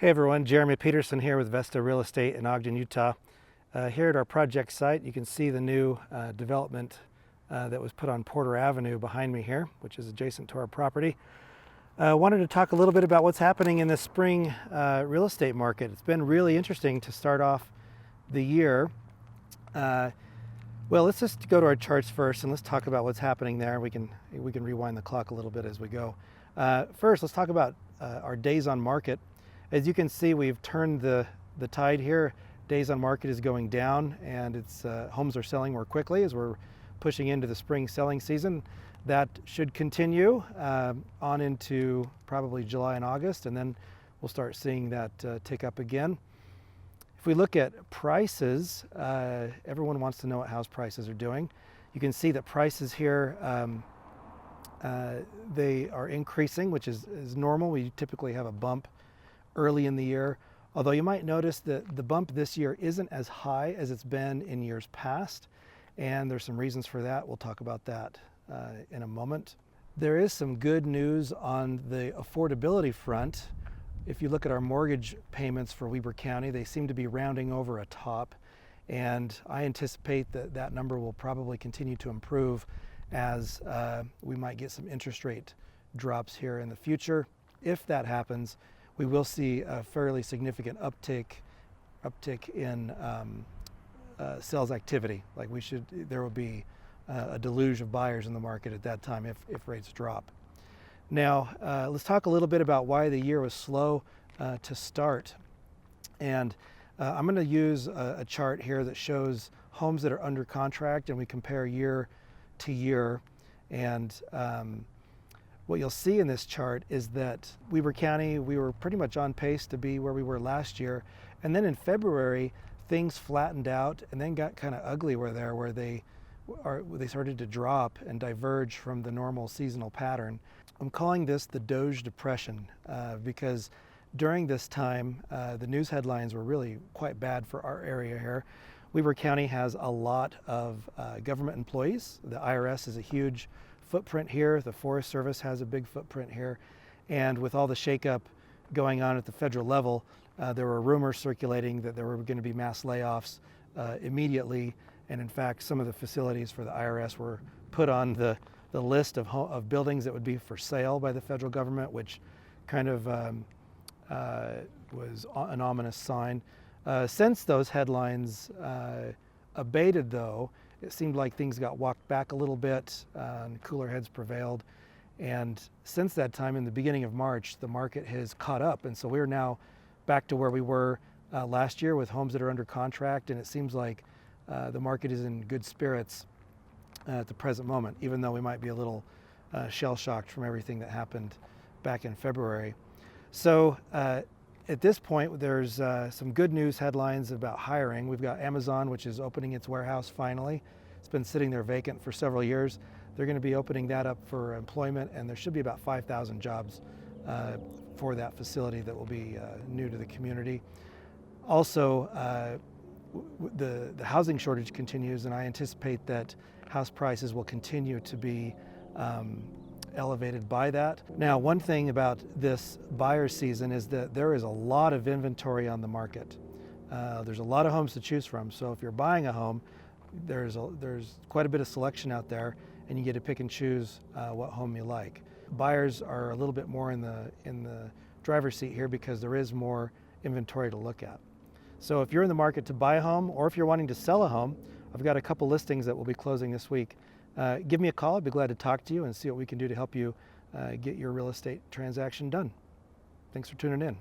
Hey everyone, Jeremy Peterson here with Vesta Real Estate in Ogden, Utah. Here at our project site, you can see the new development that was put on Porter Avenue behind me here, which is adjacent to our property. I wanted to talk a little bit about what's happening in the spring real estate market. It's been really interesting to start off the year. Well, let's just go to our charts first and let's talk about what's happening there. We can rewind the clock a little bit as we go. First, let's talk about our days on market. As you can see, we've turned the tide here. Days on market is going down, and it's homes are selling more quickly as we're pushing into the spring selling season. That should continue on into probably July and August, and then we'll start seeing that tick up again. If we look at prices, everyone wants to know what house prices are doing. You can see that prices here, they are increasing, which is normal. We typically have a bump early in the year, although you might notice that the bump this year isn't as high as it's been in years past, and there's some reasons for that. We'll talk about that in a moment. There is some good news on the affordability front. If you look at our mortgage payments for Weber County, they seem to be rounding over a top, and I anticipate that that number will probably continue to improve as we might get some interest rate drops here in the future. If that happens, we will see a fairly significant uptick in sales activity. Like there will be a deluge of buyers in the market at that time if rates drop. Now, let's talk a little bit about why the year was slow to start. And I'm going to use a chart here that shows homes that are under contract, and we compare year to year. And what you'll see in this chart is that Weber County, we were pretty much on pace to be where we were last year. And then in February, things flattened out and then got kind of ugly where they started to drop and diverge from the normal seasonal pattern. I'm calling this the Doge Depression because during this time, the news headlines were really quite bad for our area here. Weber County has a lot of government employees. The IRS is a huge footprint here. The Forest Service has a big footprint here. And with all the shakeup going on at the federal level, there were rumors circulating that there were going to be mass layoffs immediately. And in fact, some of the facilities for the IRS were put on the list of buildings that would be for sale by the federal government, which kind of was an ominous sign. Since those headlines abated, though, it seemed like things got walked back a little bit, and cooler heads prevailed. And since that time, in the beginning of March, the market has caught up. And so we're now back to where we were last year with homes that are under contract. And it seems like the market is in good spirits at the present moment, even though we might be a little shell-shocked from everything that happened back in February. So at this point, there's some good news headlines about hiring. We've got Amazon, which is opening its warehouse finally. It's been sitting there vacant for several years. They're going to be opening that up for employment, and there should be about 5,000 jobs for that facility that will be new to the community. Also, the housing shortage continues, and I anticipate that house prices will continue to be elevated by that. Now, one thing about this buyer season is that there is a lot of inventory on the market. There's a lot of homes to choose from. So if you're buying a home, there's quite a bit of selection out there, and you get to pick and choose what home you like. Buyers are a little bit more in the driver's seat here because there is more inventory to look at. So if you're in the market to buy a home, or if you're wanting to sell a home, I've got a couple listings that will be closing this week. Give me a call. I'd be glad to talk to you and see what we can do to help you get your real estate transaction done. Thanks for tuning in.